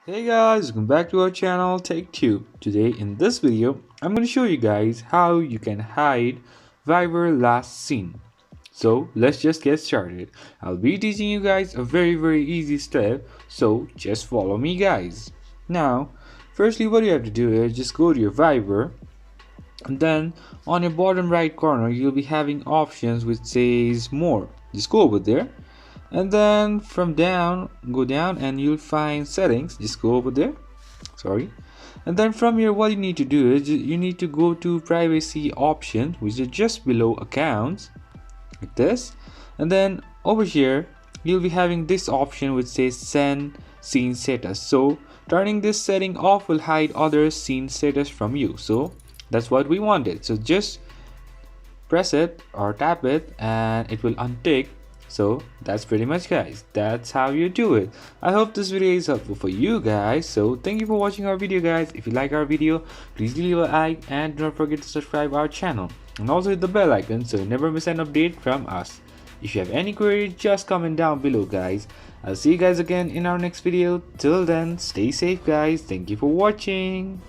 Hey guys, welcome back to our channel TechTube. Today in this video, I'm going to show you guys how you can hide Viber last seen. So let's just get started. I'll be teaching you guys a very easy step, so just follow me guys. Now, firstly what you have to do is just go to your Viber, and then on your bottom right corner you'll be having options which says more. Just go over there, and then from down go down and you'll find settings. Just go over there, sorry, and then from here what you need to do is you need to go to privacy option, which is just below accounts, like this. And then over here you'll be having this option which says send scene status. So turning this setting off will hide other scene status from you, so that's what we wanted. So just press it or tap it and it will untick. So that's pretty much guys, that's how you do it. I hope this video is helpful for you guys. So thank you for watching our video guys. If you like our video, please leave a like and do not forget to subscribe our channel and also hit the bell icon so you never miss an update from us. If you have any queries, just comment down below guys. I'll see you guys again in our next video. Till then, stay safe guys. Thank you for watching.